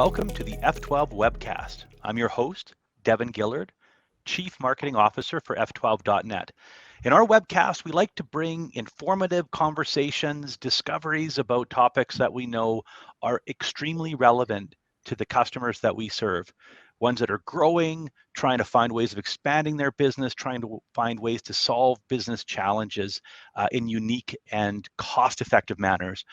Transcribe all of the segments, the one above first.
Welcome to the F12 webcast. I'm your host, Devon Gillard, Chief Marketing Officer for F12.net. In our webcast, we like to bring informative conversations, discoveries about topics that we know are extremely relevant to the customers that we serve. Ones that are growing, trying to find ways of expanding their business, trying to find ways to solve business challenges in unique and cost-effective manners.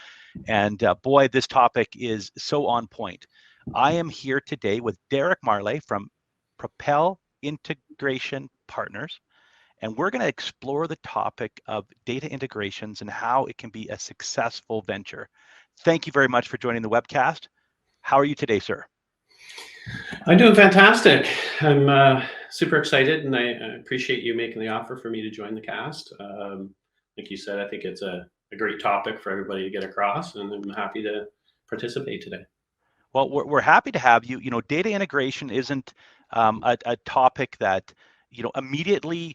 And boy, this topic is so on point. I am here today with Marley from Propel Integration Partners, and we're going to explore the topic of data integrations and how it can be a successful venture. Thank you very much for joining the webcast. How are you today, sir? I'm doing fantastic. I'm super excited, and I appreciate you making the offer for me to join the cast. Like you said, I think it's a great topic for everybody to get across, and I'm happy to participate today. Well, we're happy to have you. You know, data integration isn't a topic that, immediately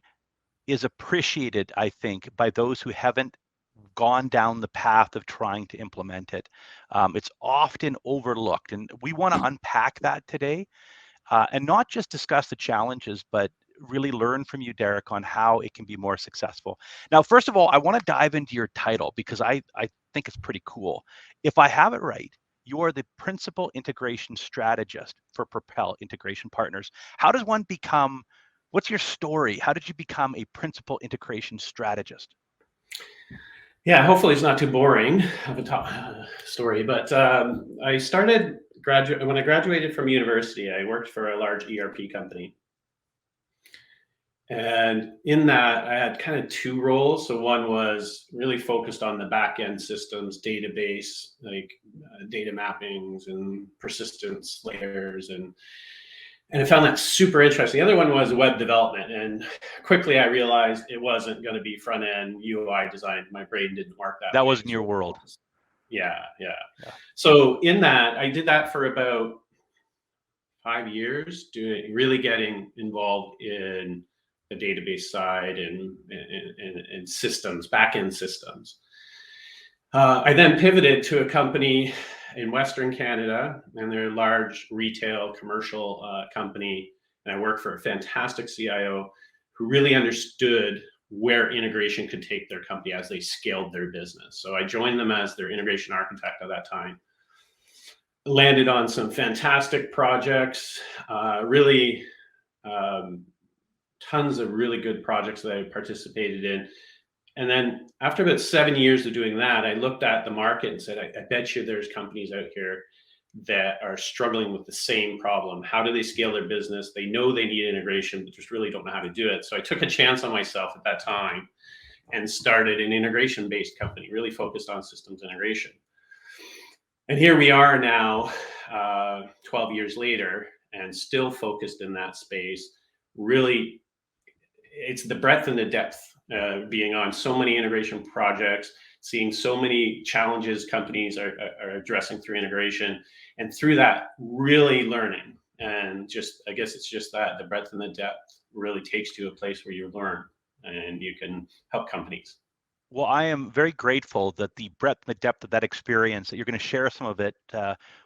is appreciated, I think, by those who haven't gone down the path of trying to implement it. It's often overlooked, and we want to unpack that today and not just discuss the challenges, but really learn from you, Derek, on how it can be more successful. Now, first of all, I want to dive into your title because I think it's pretty cool. If I have it right, you are the Principal Integration Strategist for Propel Integration Partners. How does one become, what's your story? How did you become a Principal Integration Strategist? Yeah, hopefully it's not too boring of a story, but I started when I graduated from university, I worked for a large ERP company. And in that, I had kind of two roles. So one was really focused on the back-end systems, database, like data mappings and persistence layers. And I found that super interesting. The other one was web development. And quickly I realized it wasn't going to be front-end UI design. My brain didn't work that way. That wasn't your world. Yeah. So in that, I did that for about 5 years, really getting involved in the database side and systems, back-end systems. I then pivoted to a company in Western Canada, and they're a large retail commercial company. And I worked for a fantastic CIO who really understood where integration could take their company as they scaled their business. So I joined them as their integration architect at that time. Landed on some fantastic projects, really tons of really good projects that I participated in. And then after about 7 years of doing that, I looked at the market and said, I bet you there's companies out here that are struggling with the same problem. How do they scale their business? They know they need integration, but just really don't know how to do it. So I took a chance on myself at that time and started an integration-based company, really focused on systems integration. And here we are now, 12 years later, and still focused in that space. Really, it's the breadth and the depth, being on so many integration projects, seeing so many challenges companies are addressing through integration, and through that, really learning. And I guess it's just that the breadth and the depth really takes you to a place where you learn and you can help companies. Well, I am very grateful that the breadth and the depth of that experience, that you're going to share some of it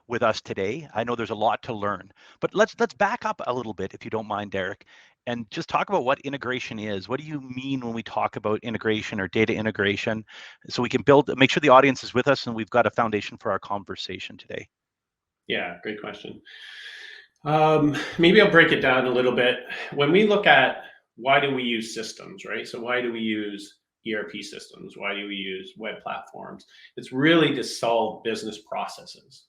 with us today. I know there's a lot to learn, but let's back up a little bit, if you don't mind, Derek, and just talk about what integration is. What do you mean when we talk about integration or data integration? So we can make sure the audience is with us and we've got a foundation for our conversation today. Yeah, great question. Maybe I'll break it down a little bit. When we look at why do we use systems, right? So why do we use ERP systems? Why do we use web platforms? It's really to solve business processes.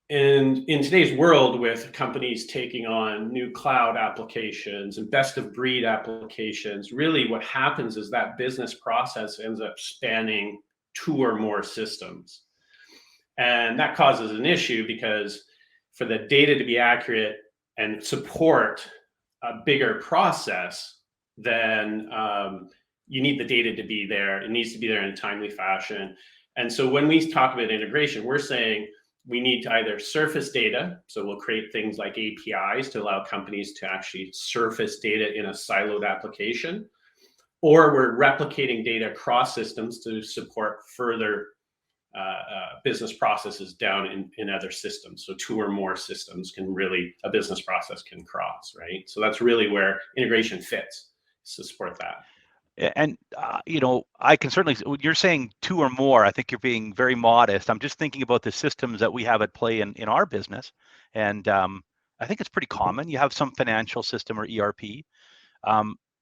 And in today's world, with companies taking on new cloud applications and best of breed applications, really what happens is that business process ends up spanning 2 or more systems. And that causes an issue because for the data to be accurate and support a bigger process, then you need the data to be there. It needs to be there in a timely fashion. And so when we talk about integration, we're saying we need to either surface data. So we'll create things like APIs to allow companies to actually surface data in a siloed application, or we're replicating data across systems to support further business processes down in other systems. So 2 or more systems a business process can cross, right? So that's really where integration fits, to support that. And I can certainly. You're saying 2 or more. I think you're being very modest. I'm just thinking about the systems that we have at play in our business, and I think it's pretty common. You have some financial system or ERP.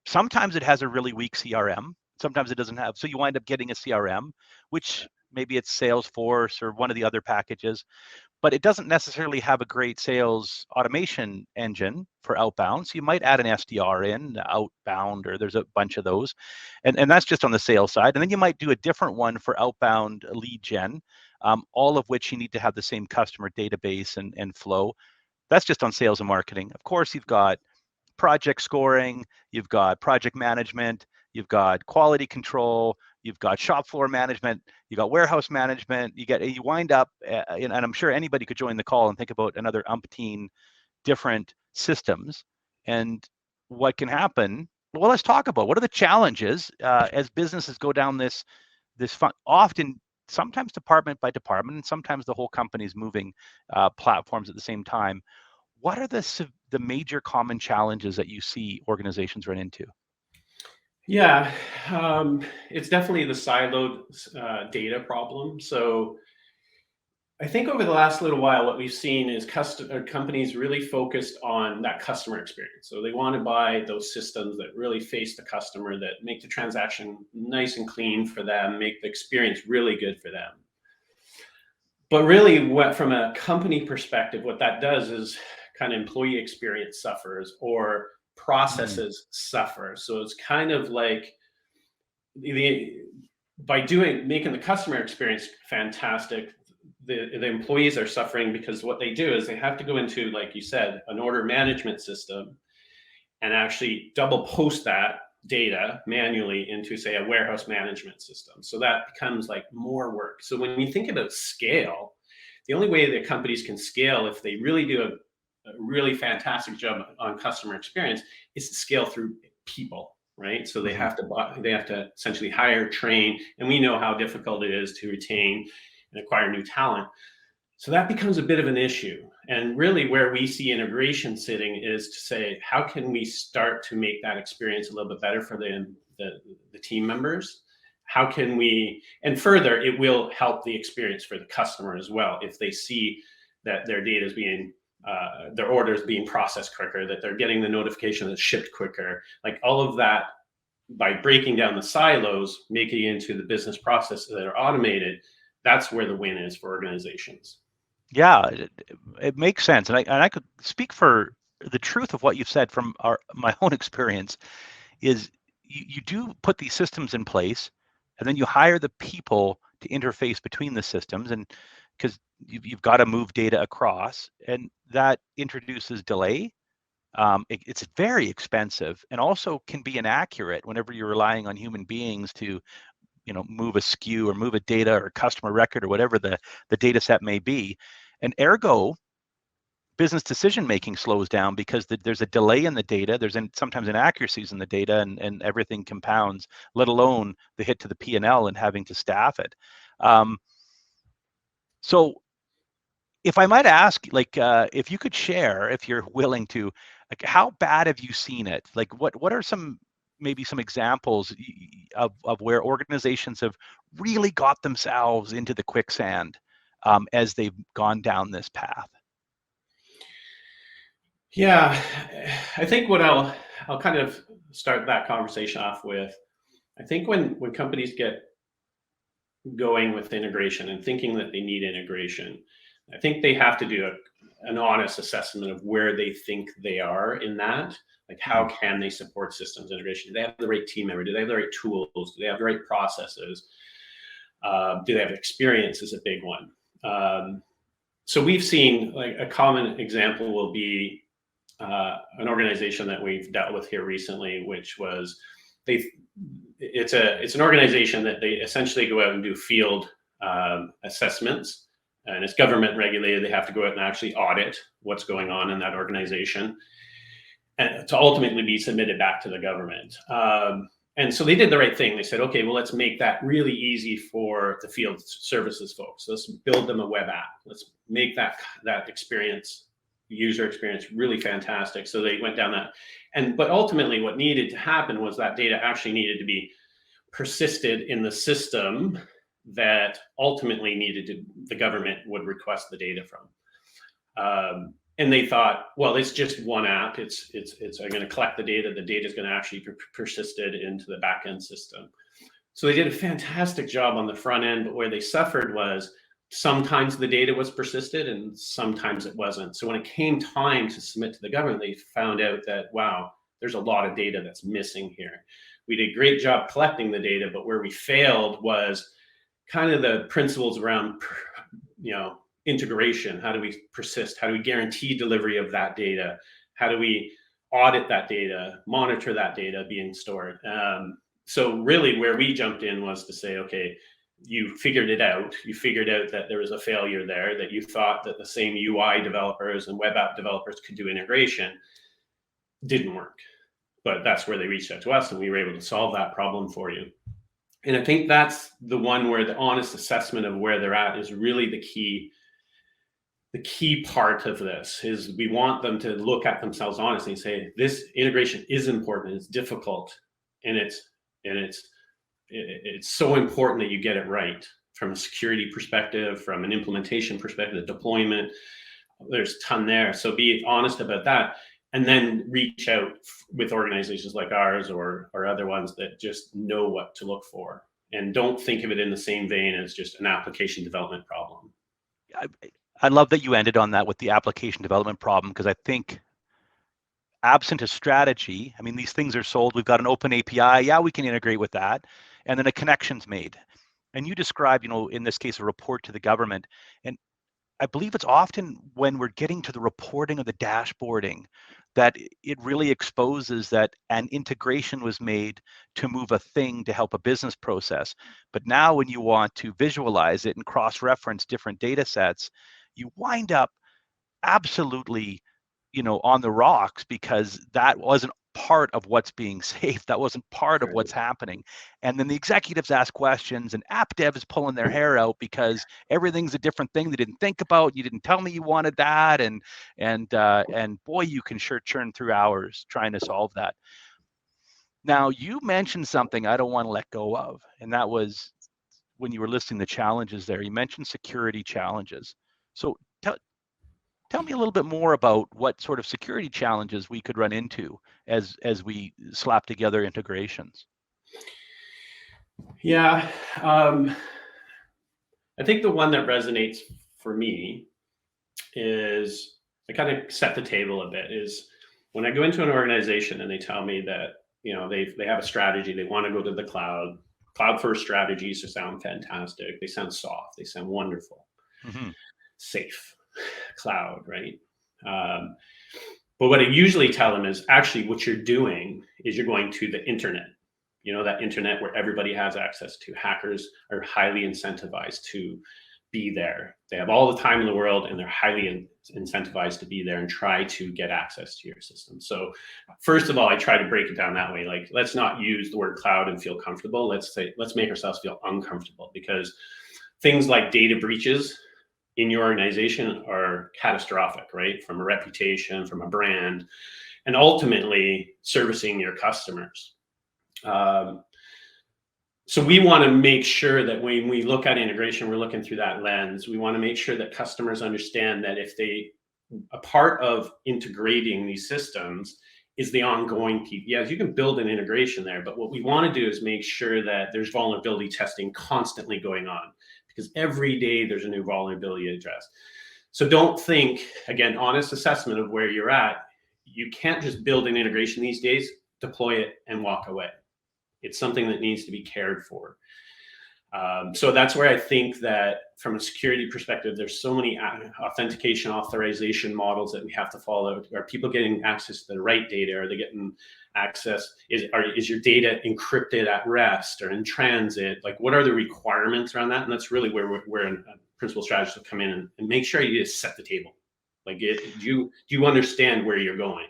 Sometimes it has a really weak CRM. Sometimes it doesn't have. So you wind up getting a CRM, which maybe it's Salesforce or one of the other packages, but it doesn't necessarily have a great sales automation engine for outbound. So you might add an SDR in outbound, or there's a bunch of those. And that's just on the sales side. And then you might do a different one for outbound lead gen, all of which you need to have the same customer database and flow. That's just on sales and marketing. Of course, you've got project scoring, you've got project management, you've got quality control, you've got shop floor management, you got warehouse management. You wind up, and I'm sure anybody could join the call and think about another umpteen different systems. And what can happen? Well, let's talk about what are the challenges as businesses go down this often, sometimes department by department, and sometimes the whole company is moving platforms at the same time. What are the major common challenges that you see organizations run into? Yeah, it's definitely the siloed data problem. So I think over the last little while, what we've seen is companies really focused on that customer experience. So they want to buy those systems that really face the customer, that make the transaction nice and clean for them, make the experience really good for them. But really, from a company perspective, what that does is kind of employee experience suffers, or processes suffer. So it's kind of like making the customer experience fantastic, the employees are suffering, because what they do is they have to go into, like you said, an order management system and actually double post that data manually into, say, a warehouse management system. So that becomes like more work. So when you think about scale, the only way that companies can scale, if they really do a really fantastic job on customer experience, is to scale through people, right? So they have to essentially hire, train, and we know how difficult it is to retain and acquire new talent. So that becomes a bit of an issue. And really where we see integration sitting is to say, how can we start to make that experience a little bit better for the team members? How can we, and further, it will help the experience for the customer as well, if they see that their data is being, their orders being processed quicker, that they're getting the notification that's shipped quicker, like all of that. By breaking down the silos, making it into the business processes that are automated, that's where the win is for organizations. Yeah, it makes sense, and I could speak for the truth of what you've said from my own experience. Is you do put these systems in place, and then you hire the people to interface between the systems, and because you've got to move data across, and that introduces delay. It's very expensive, and also can be inaccurate whenever you're relying on human beings to move a SKU or move a data or customer record or whatever the data set may be. And ergo, business decision making slows down because there's a delay in the data. There's sometimes inaccuracies in the data, and everything compounds, let alone the hit to the P&L and having to staff it. So if I might ask, like, if you could share, if you're willing to, like, how bad have you seen it? Like, what are maybe some examples of where organizations have really got themselves into the quicksand as they've gone down this path? Yeah, I think what I'll kind of start that conversation off with, I think when companies get going with integration and thinking that they need integration, I think they have to do an honest assessment of where they think they are in that. Like, how can they support systems integration? Do they have the right team member? Do they have the right tools? Do they have the right processes? Do they have experience is a big one. So we've seen, like, a common example will be an organization that we've dealt with here recently, which was it's an organization that they essentially go out and do field assessments, and it's government regulated. They have to go out and actually audit what's going on in that organization, and to ultimately be submitted back to the government. And so they did the right thing. They said, okay, well, let's make that really easy for the field services folks. Let's build them a web app. Let's make that experience, user experience, really fantastic. So they went down that. But ultimately what needed to happen was that data actually needed to be persisted in the system that ultimately the government would request the data from. And they thought, well, it's just one app. It's I'm going to collect the data. The data is going to actually be persisted into the backend system. So they did a fantastic job on the front end, but where they suffered was sometimes the data was persisted and sometimes it wasn't. So when it came time to submit to the government, they found out that, wow, there's a lot of data that's missing here. We did a great job collecting the data, but where we failed was kind of the principles around, integration. How do we persist? How do we guarantee delivery of that data? How do we audit that data, monitor that data being stored? So really where we jumped in was to say, okay, you figured it out. You figured out that there was a failure there, that you thought that the same UI developers and web app developers could do integration. Didn't work. But that's where they reached out to us and we were able to solve that problem for you. And I think that's the one where the honest assessment of where they're at is really the key part of this. Is we want them to look at themselves honestly and say, this integration is important, it's difficult, and it's so important that you get it right from a security perspective, from an implementation perspective, deployment. There's a ton there. So be honest about that. And then reach out with organizations like ours or other ones that just know what to look for. And don't think of it in the same vein as just an application development problem. I love that you ended on that with the application development problem, because I think absent a strategy, I mean, these things are sold. We've got an open API. Yeah, we can integrate with that. And then a connection's made. And you described, in this case, a report to the government. And I believe it's often when we're getting to the reporting of the dashboarding that it really exposes that an integration was made to move a thing to help a business process. But now when you want to visualize it and cross-reference different data sets, you wind up absolutely, on the rocks, because that wasn't part of what's being saved. That wasn't part of what's happening. And then the executives ask questions and app dev is pulling their hair out because everything's a different thing they didn't think about. You didn't tell me you wanted that. And boy, you can sure churn through hours trying to solve that. Now, you mentioned something I don't want to let go of, and that was when you were listing the challenges there. You mentioned security challenges. So tell me a little bit more about what sort of security challenges we could run into as we slap together integrations. Yeah, I think the one that resonates for me is, I kind of set the table a bit, is when I go into an organization and they tell me that, they have a strategy, they want to go to the cloud first strategies sound fantastic. They sound soft. They sound wonderful. Mm-hmm. Safe. Cloud, right? But what I usually tell them is actually what you're doing is you're going to the internet, that internet where everybody has access to. Hackers are highly incentivized to be there. They have all the time in the world and they're highly incentivized to be there and try to get access to your system. So first of all, I try to break it down that way. Like, let's not use the word cloud and feel comfortable. Let's make ourselves feel uncomfortable, because things like data breaches in your organization are catastrophic, right? From a reputation, from a brand, and ultimately servicing your customers. So we want to make sure that when we look at integration, we're looking through that lens. We want to make sure that customers understand that a part of integrating these systems is the ongoing piece. Yes, you can build an integration there, but what we want to do is make sure that there's vulnerability testing constantly going on, because every day there's a new vulnerability addressed. So don't think, again, honest assessment of where you're at. You can't just build an integration these days, deploy it, and walk away. It's something that needs to be cared for. So that's where I think that from a security perspective, there's so many authentication authorization models that we have to follow. Are people getting access to the right data? Are they getting access? Is your data encrypted at rest or in transit? Like, what are the requirements around that? And that's really where principal strategists will come in and make sure you just set the table. Like, do you understand where you're going?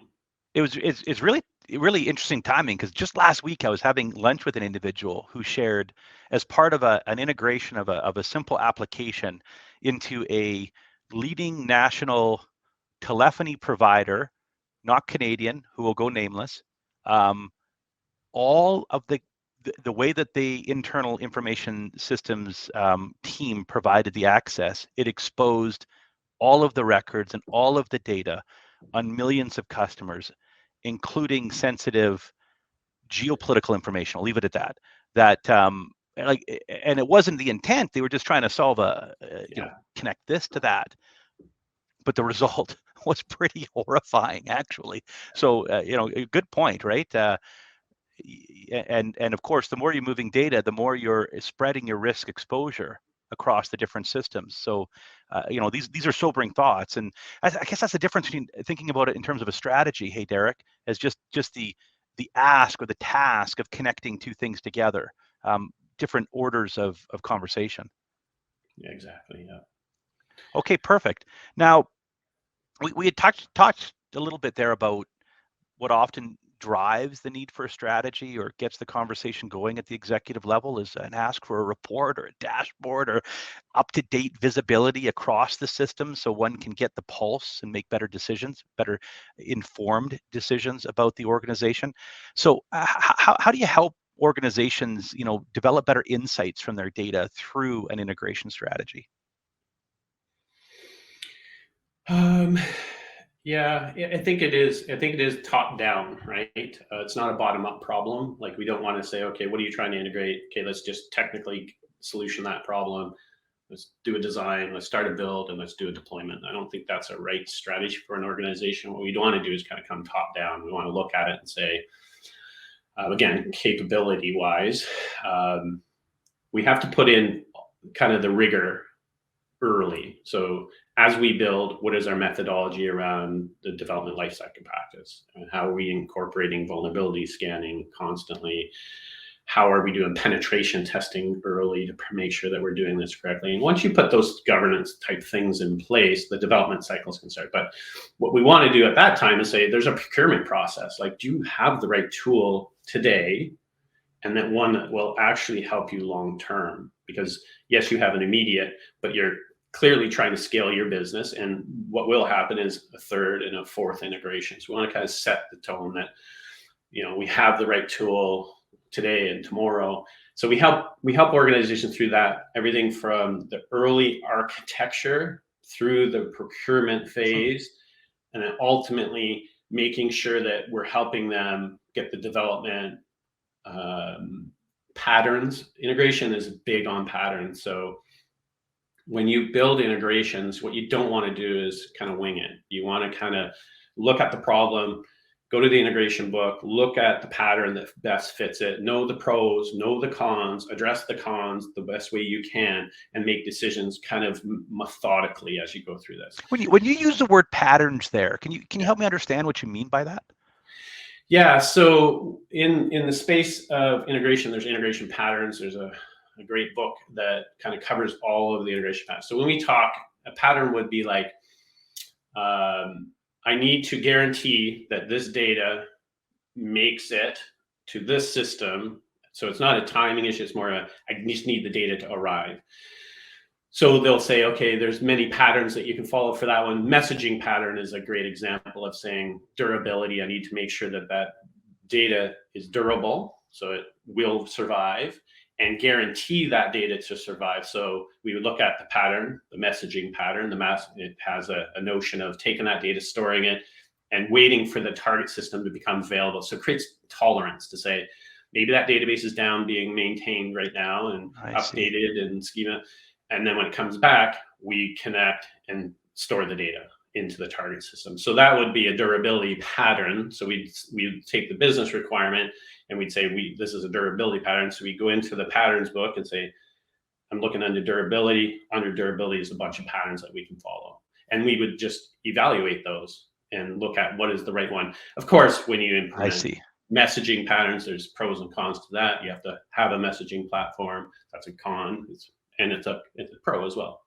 It's really really interesting timing, because just last week I was having lunch with an individual who shared, as part of an integration of a simple application into a leading national telephony provider, not Canadian, who will go nameless. All of the way that the internal information systems team provided the access, it exposed all of the records and all of the data on millions of customers, including sensitive geopolitical information. I'll leave it at that. And it wasn't the intent. They were just trying to solve connect this to that. But the result was pretty horrifying, actually. So, a good point, right? And of course, the more you're moving data, the more you're spreading your risk exposure across the different systems. So, these are sobering thoughts, and I guess that's the difference between thinking about it in terms of a strategy. Hey, Derek, as just the ask or the task of connecting two things together, different orders of conversation. Yeah, exactly. Yeah. Okay, perfect. Now, we had talked a little bit there about what often drives the need for a strategy or gets the conversation going at the executive level is an ask for a report or a dashboard or up-to-date visibility across the system, so one can get the pulse and make better decisions, better informed decisions about the organization. So how do you help organizations, develop better insights from their data through an integration strategy? Yeah, I think it is. I think it is top down, right? It's not a bottom up problem. Like, we don't want to say, okay, what are you trying to integrate? Okay, let's just technically solution that problem. Let's do a design, let's start a build, and let's do a deployment. I don't think that's a right strategy for an organization. What we want to do is kind of come top down. We want to look at it and say, again, capability wise, we have to put in kind of the rigor early. So as we build, what is our methodology around the development lifecycle practice? And how are we incorporating vulnerability scanning constantly? How are we doing penetration testing early to make sure that we're doing this correctly? And once you put those governance type things in place, the development cycles can start. But what we want to do at that time is say, there's a procurement process. Like, do you have the right tool today? And that one that will actually help you long term? Because yes, you have an immediate, but you're clearly trying to scale your business. And what will happen is a third and a fourth integration. So we want to kind of set the tone that, we have the right tool today and tomorrow. So we help organizations through that, everything from the early architecture through the procurement phase, and then ultimately making sure that we're helping them get the development patterns. Integration is big on patterns. So when you build integrations, what you don't want to do is kind of wing it. You want to kind of look at the problem, go to the integration book, look at the pattern that best fits it, know the pros, know the cons, address the cons the best way you can, and make decisions kind of methodically as you go through this. When you use the word patterns there, can you help me understand what you mean by that? Yeah, so in the space of integration, there's integration patterns. There's a great book that kind of covers all of the integration patterns. So when we talk, a pattern would be like, I need to guarantee that this data makes it to this system. So it's not a timing issue. It's more I just need the data to arrive. So they'll say, okay, there's many patterns that you can follow for that one. Messaging pattern is a great example of saying durability. I need to make sure that that data is durable, so it will survive, and guarantee that data to survive. So we would look at the pattern, the messaging pattern. It has a notion of taking that data, storing it, and waiting for the target system to become available. So it creates tolerance to say, maybe that database is down, being maintained right now and updated and schema. And then when it comes back, we connect and store the data into the target system. So that would be a durability pattern. So we'd take the business requirement and we'd say, this is a durability pattern. So we go into the patterns book and say, I'm looking under durability. Under durability is a bunch of patterns that we can follow. And we would just evaluate those and look at what is the right one. Of course, when you implement messaging patterns, there's pros and cons to that. You have to have a messaging platform. That's a con. It's a pro as well.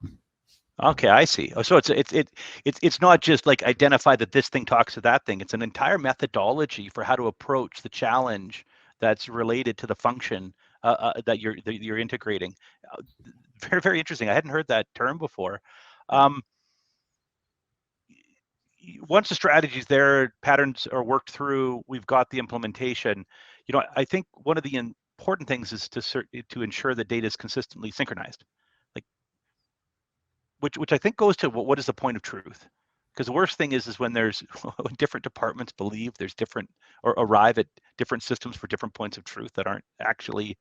Okay, I see. Oh, so it's not just like identify that this thing talks to that thing. It's an entire methodology for how to approach the challenge that's related to the function that you're integrating. Uh, Very, very interesting. I hadn't heard that term before. Yeah. Um, Once the strategy's there, patterns are worked through, we've got the implementation. I think one of the important things is to ensure the data is consistently synchronized. Like, which I think goes to what is the point of truth? Because the worst thing is when there's when different departments believe there's different or arrive at different systems for different points of truth that aren't actually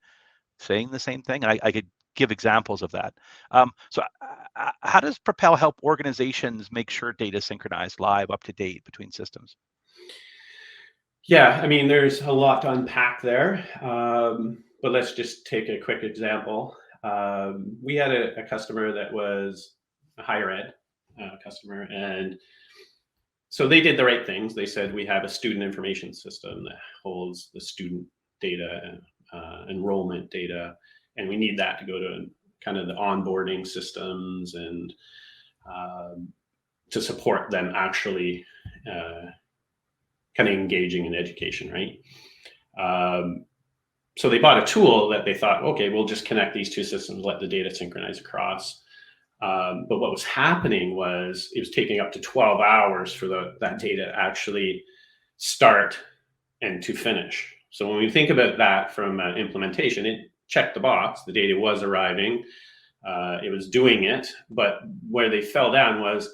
saying the same thing. And I could give examples of that. How does Propel help organizations make sure data is synchronized, live, up to date between systems? Yeah, I mean, there's a lot to unpack there, but let's just take a quick example. We had a customer that was a higher ed customer, and so they did the right things. They said we have a student information system that holds the student data and enrollment data, and we need that to go to kind of the onboarding systems and to support them actually kind of engaging in education, right? So they bought a tool that they thought, okay, we'll just connect these two systems, let the data synchronize across. But what was happening was it was taking up to 12 hours for that data to actually start and to finish. So when we think about that from implementation, it checked the box. The data was arriving. It was doing it. But where they fell down was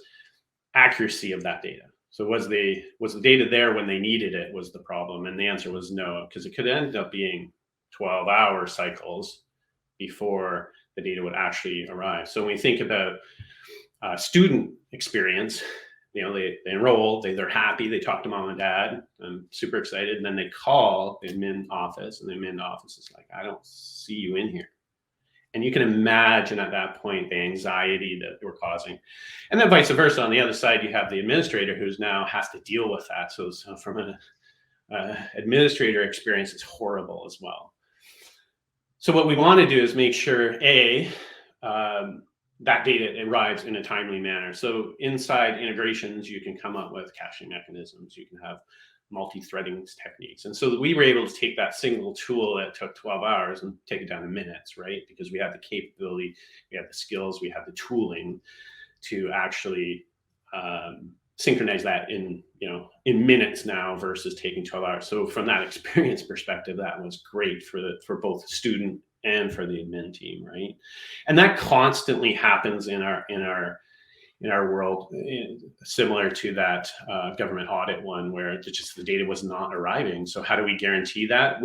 accuracy of that data. So was the data there when they needed it was the problem? And the answer was no, because it could end up being 12-hour cycles before the data would actually arrive. So when we think about student experience, they enroll, they're happy, they talk to mom and dad, I'm super excited, and then they call the admin office, and the admin office is like, I don't see you in here. And you can imagine at that point the anxiety that we're causing. And then vice versa, on the other side, you have the administrator who's now has to deal with that. So from an administrator experience, it's horrible as well. So what we want to do is make sure, that data arrives in a timely manner. So inside integrations, you can come up with caching mechanisms. You can have multi-threading techniques. And so we were able to take that single tool that took 12 hours and take it down to minutes, right? Because we have the capability, we have the skills, we have the tooling to actually synchronize that in minutes now versus taking 12 hours. So from that experience perspective, that was great for both the student and for the admin team, right? And that constantly happens in our world, similar to that government audit one where just the data was not arriving. So how do we guarantee that?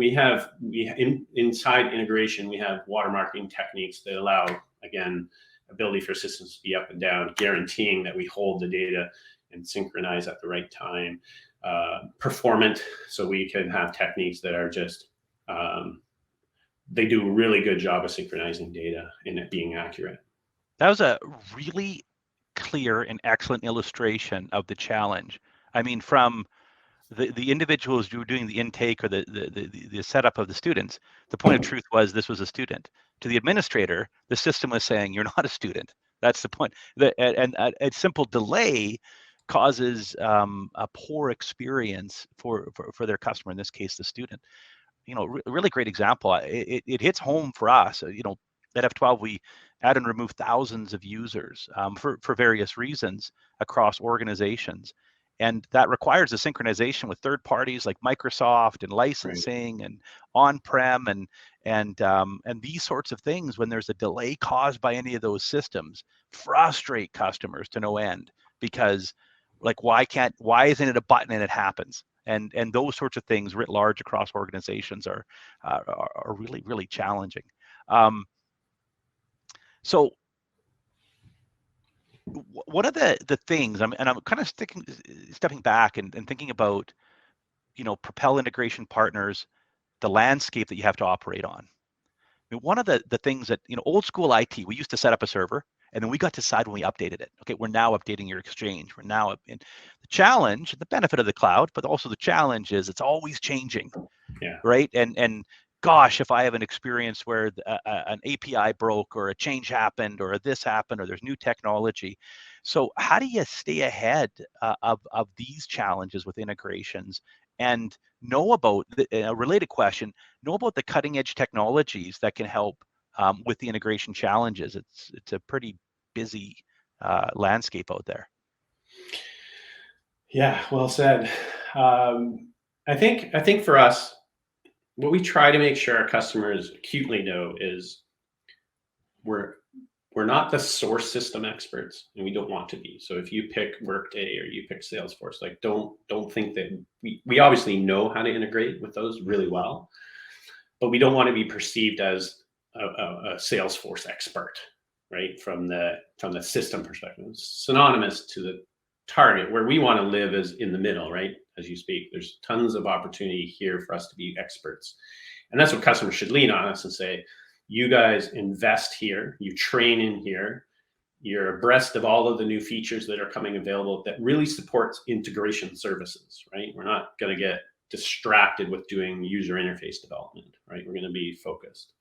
Inside integration, we have watermarking techniques that allow, again, ability for systems to be up and down, guaranteeing that we hold the data and synchronize at the right time. Performant, so we can have techniques that are just, they do a really good job of synchronizing data and it being accurate. That was a really clear and excellent illustration of the challenge. I mean, from the individuals who were doing the intake or the setup of the students, the point of truth was this was a student. To the administrator, the system was saying you're not a student. That's the point. And a simple delay causes a poor experience for their customer, in this case, the student. Really great example. It hits home for us. At F12, we add and remove thousands of users for various reasons across organizations. And that requires a synchronization with third parties like Microsoft and licensing and on-prem and these sorts of things. When there's a delay caused by any of those systems, frustrate customers to no end, because like why isn't it a button and it happens? And those sorts of things writ large across organizations are really, really challenging. So what are the things, I'm kind of stepping back and thinking about, Propel integration partners, the landscape that you have to operate on. I mean, one of the things that, old school IT, we used to set up a server and then we got to decide when we updated it. Okay, we're now updating your exchange. We're now in the challenge, the benefit of the cloud, but also the challenge is it's always changing. Yeah. Right? And gosh, if I have an experience where an API broke or a change happened or this happened or there's new technology. So how do you stay ahead of these challenges with integrations and know about a related question, know about the cutting edge technologies that can help with the integration challenges? It's a pretty busy landscape out there. Yeah, well said. I think for us, what we try to make sure our customers acutely know is we're not the source system experts, and we don't want to be. So if you pick Workday or you pick Salesforce, like don't think that we obviously know how to integrate with those really well, but we don't want to be perceived as a Salesforce expert, right? From the system perspective, it's synonymous to the target. Where we want to live is in the middle, right? As you speak, there's tons of opportunity here for us to be experts, and that's what customers should lean on us and say, you guys invest here, you train in here, you're abreast of all of the new features that are coming available that really supports integration services, right? We're not going to get distracted with doing user interface development, right? We're going to be focused.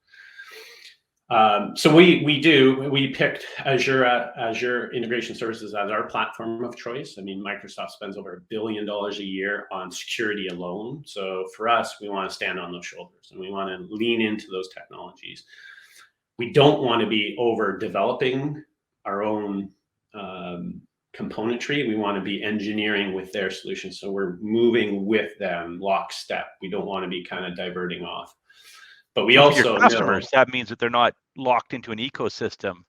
So we picked Azure Integration Services as our platform of choice. I mean, Microsoft spends over $1 billion a year on security alone. So for us, we want to stand on those shoulders and we want to lean into those technologies. We don't want to be over developing our own componentry. We want to be engineering with their solutions. So we're moving with them lockstep. We don't want to be kind of diverting off. But we also for your customers, that means that they're not locked into an ecosystem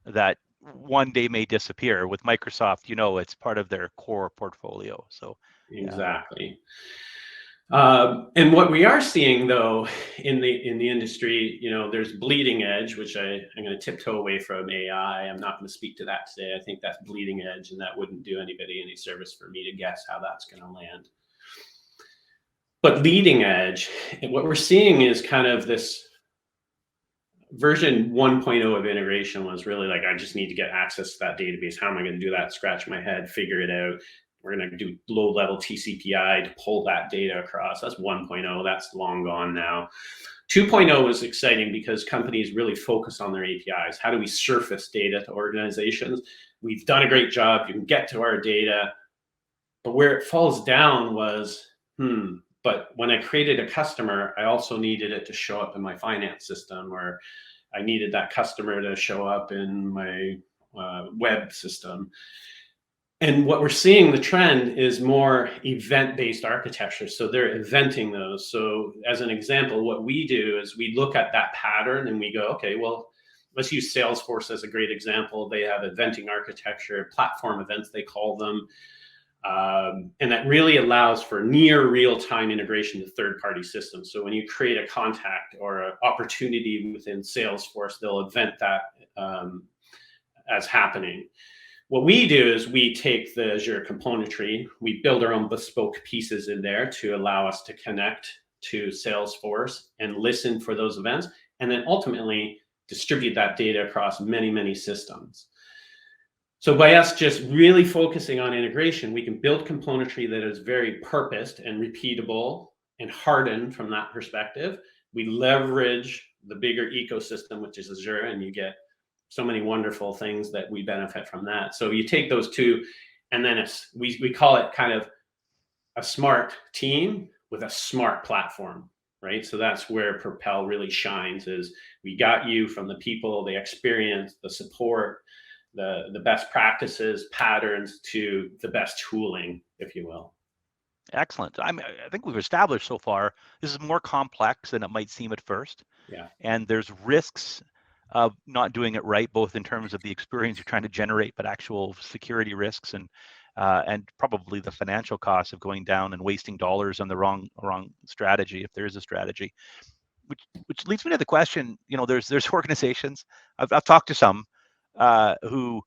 that one day may disappear. With Microsoft, it's part of their core portfolio. So exactly. And what we are seeing, though, in the industry, there's bleeding edge, which I'm going to tiptoe away from AI. I'm not going to speak to that today. I think that's bleeding edge, and that wouldn't do anybody any service for me to guess how that's going to land. But leading edge, what we're seeing is kind of this version 1.0 of integration was really like, I just need to get access to that database. How am I going to do that? Scratch my head, figure it out. We're going to do low-level TCPI to pull that data across. That's 1.0. That's long gone now. 2.0 is exciting because companies really focus on their APIs. How do we surface data to organizations? We've done a great job. You can get to our data. But where it falls down was, but when I created a customer, I also needed it to show up in my finance system, or I needed that customer to show up in my web system. And what we're seeing, the trend is more event-based architecture. So they're eventing those. So as an example, what we do is we look at that pattern and we go, okay, well, let's use Salesforce as a great example. They have eventing architecture, platform events, they call them. And that really allows for near real-time integration to third-party systems. So when you create a contact or an opportunity within Salesforce, they'll event that as happening. What we do is we take the Azure componentry, we build our own bespoke pieces in there to allow us to connect to Salesforce and listen for those events, and then ultimately distribute that data across many, many systems. So by us just really focusing on integration, we can build componentry that is very purposed and repeatable and hardened from that perspective. We leverage the bigger ecosystem, which is Azure, and you get so many wonderful things that we benefit from that. So you take those two, and then we call it kind of a smart team with a smart platform, right? So that's where Propel really shines, is we got you from the people, the experience, the support, the best practices, patterns, to the best tooling, if you will. Excellent. I think we've established so far, this is more complex than it might seem at first. Yeah. And there's risks of not doing it right, both in terms of the experience you're trying to generate, but actual security risks and probably the financial costs of going down and wasting dollars on the wrong strategy, if there is a strategy. Which leads me to the question, there's organizations, I've talked to some who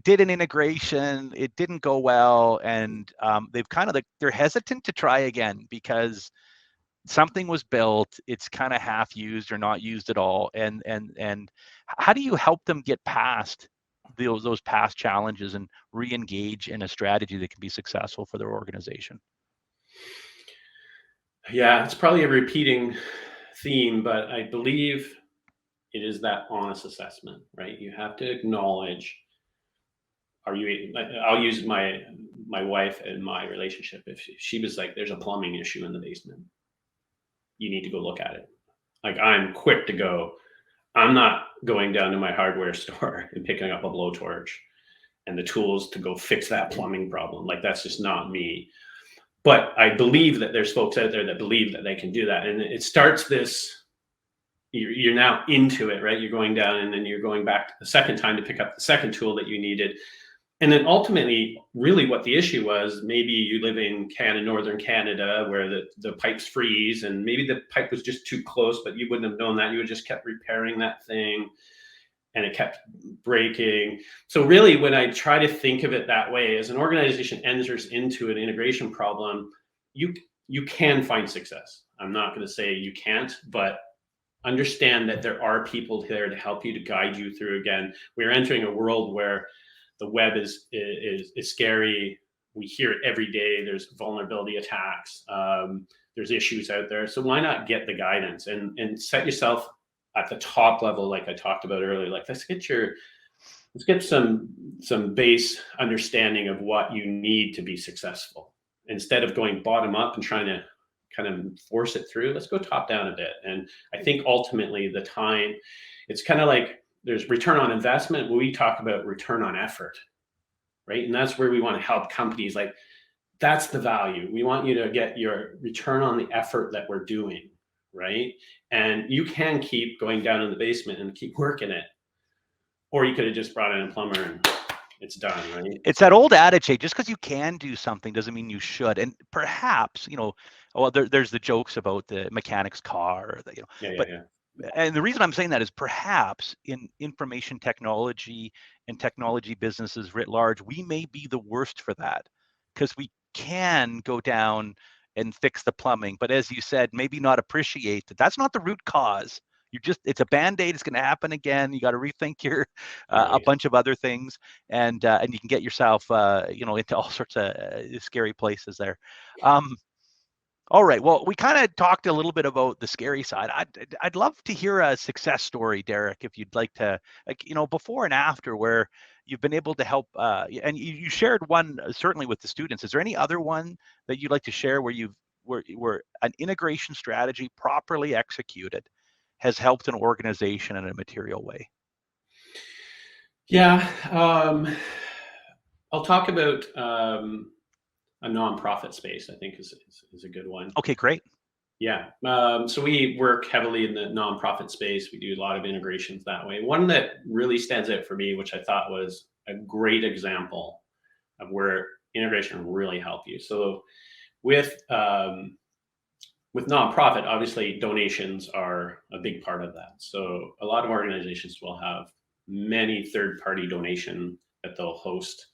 did an integration, it didn't go well, and they've kind of they're hesitant to try again because something was built, it's kind of half used or not used at all. And how do you help them get past those past challenges and re-engage in a strategy that can be successful for their organization? Yeah, it's probably a repeating theme, but I believe it is that honest assessment, right? You have to acknowledge, I'll use my wife and my relationship. If she was like, there's a plumbing issue in the basement, you need to go look at it. Like, I'm quick to go. I'm not going down to my hardware store and picking up a blowtorch and the tools to go fix that plumbing problem. Like, that's just not me. But I believe that there's folks out there that believe that they can do that. And it starts this, you're now into it, right? You're going down and then you're going back the second time to pick up the second tool that you needed. And then ultimately, really what the issue was, maybe you live in northern Canada, where the pipes freeze, and maybe the pipe was just too close, but you wouldn't have known that. You would just kept repairing that thing, and it kept breaking. So really, when I try to think of it that way, as an organization enters into an integration problem, you can find success. I'm not going to say you can't, but understand that there are people there to help you, to guide you through. Again, we're entering a world where the web is scary. We hear it every day. There's vulnerability attacks. There's issues out there. So why not get the guidance and set yourself at the top level, like I talked about earlier. Like, let's get some base understanding of what you need to be successful. Instead of going bottom up and trying to kind of force it through, let's go top down a bit. And I think ultimately the time, it's kind of like, there's return on investment. We talk about return on effort, right? And that's where we want to help companies. Like, that's the value. We want you to get your return on the effort that we're doing, right? And you can keep going down in the basement and keep working it. Or you could have just brought in a plumber and it's done, right? It's that old adage, hey, just because you can do something doesn't mean you should. And perhaps, well, there's the jokes about the mechanic's car, and the reason I'm saying that is perhaps in information technology and technology businesses writ large, we may be the worst for that, because we can go down and fix the plumbing. But as you said, maybe not appreciate that that's not the root cause. It's a Band-Aid. It's going to happen again. You got to rethink your a bunch of other things, and you can get yourself into all sorts of scary places there. All right. Well, we kind of talked a little bit about the scary side. I'd love to hear a success story, Derek, if you'd like to, before and after, where you've been able to help. And you shared one certainly with the students. Is there any other one that you'd like to share where an integration strategy properly executed has helped an organization in a material way? Yeah. I'll talk about a nonprofit space, I think is a good one. Okay, great. Yeah. So we work heavily in the nonprofit space. We do a lot of integrations that way. One that really stands out for me, which I thought was a great example of where integration really helped you. So with nonprofit, obviously donations are a big part of that. So a lot of organizations will have many third-party donation that they'll host,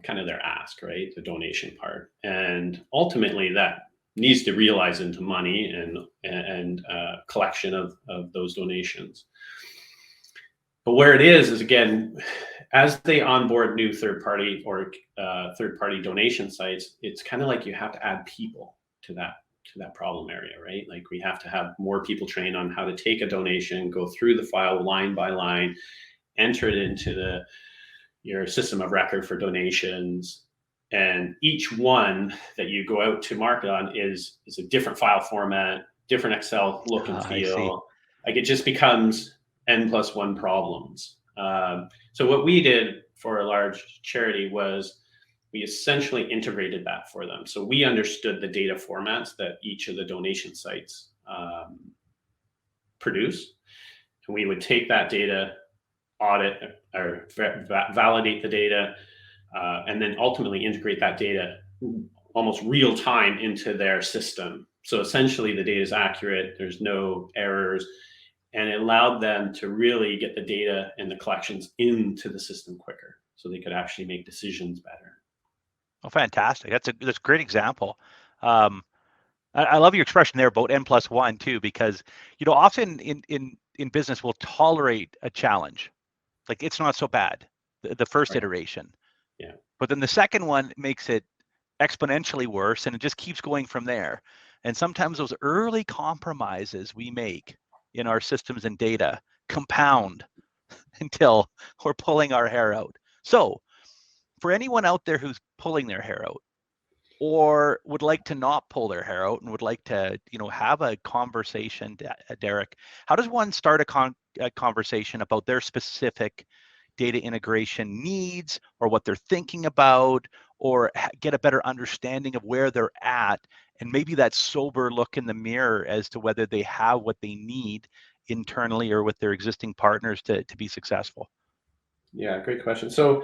kind of their ask, right? The donation part. And ultimately that needs to realize into money and collection of those donations. But where it is again, as they onboard new third-party donation sites, it's kind of like you have to add people to that problem area, right? Like, we have to have more people trained on how to take a donation, go through the file line by line, enter it into your system of record for donations. And each one that you go out to market on is a different file format, different Excel look and feel. Like, it just becomes N+1 problems. So what we did for a large charity was we essentially integrated that for them. So we understood the data formats that each of the donation sites produce. And we would take that data, audit or validate the data, and then ultimately integrate that data almost real time into their system. So essentially the data is accurate, there's no errors, and it allowed them to really get the data and the collections into the system quicker, so they could actually make decisions better. Oh, fantastic. That's a great example. I love your expression there about N+1 too, because often in business we'll tolerate a challenge. Like, it's not so bad, the first iteration. Yeah. But then the second one makes it exponentially worse, and it just keeps going from there. And sometimes those early compromises we make in our systems and data compound until we're pulling our hair out. So for anyone out there who's pulling their hair out, or would like to not pull their hair out and would like to, have a conversation, Derek, how does one start a conversation about their specific data integration needs, or what they're thinking about, or get a better understanding of where they're at, and maybe that sober look in the mirror as to whether they have what they need internally or with their existing partners to be successful? Yeah, great question. So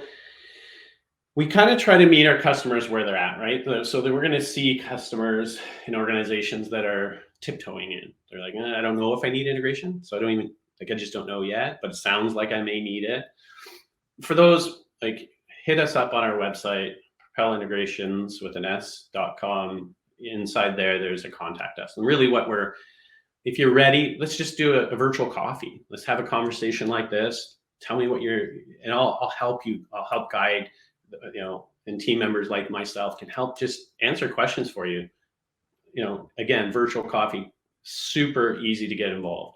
we kind of try to meet our customers where they're at, right? So that we're going to see customers in organizations that are tiptoeing in. They're like, I don't know if I need integration. So I don't even, I just don't know yet, but it sounds like I may need it. For those, hit us up on our website, Propel Integrations with an S.com. Inside there's a contact us. And really if you're ready, let's just do a virtual coffee. Let's have a conversation like this. Tell me and I'll help you. I'll help guide, and team members like myself can help just answer questions for you. Again, virtual coffee, super easy to get involved.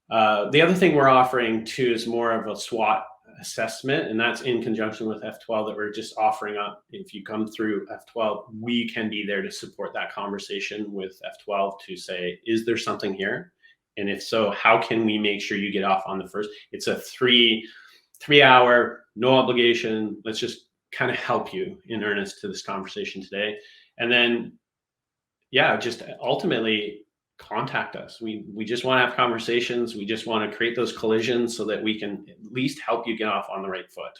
The other thing we're offering too is more of a SWOT assessment, and that's in conjunction with F12 that we're just offering up. If you come through F12, we can be there to support that conversation with F12 to say, is there something here? And if so, how can we make sure you get off on the first? It's a three-hour, no obligation. Let's just kind of help you in earnest to this conversation today. And then, just ultimately contact us. We just want to have conversations. We just want to create those collisions so that we can at least help you get off on the right foot.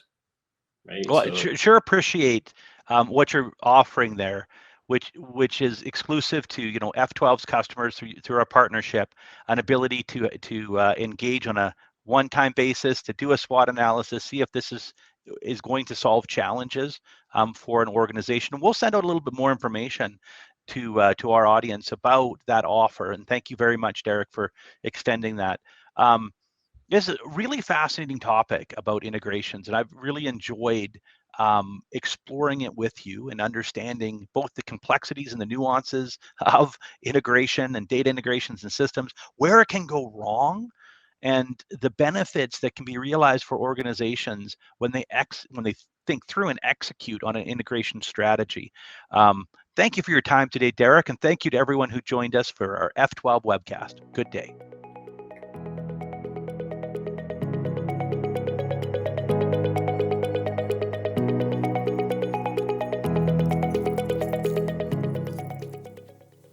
Right. Well, I sure appreciate what you're offering there, which is exclusive to F12's customers through our partnership, an ability to engage on a one-time basis, to do a SWOT analysis, see if this is going to solve challenges for an organization. We'll send out a little bit more information to our audience about that offer. And thank you very much, Derek, for extending that. This is a really fascinating topic about integrations, and I've really enjoyed exploring it with you and understanding both the complexities and the nuances of integration and data integrations and systems, where it can go wrong, and the benefits that can be realized for organizations when they think through and execute on an integration strategy. Thank you for your time today, Derek, and thank you to everyone who joined us for our F12 webcast. Good day.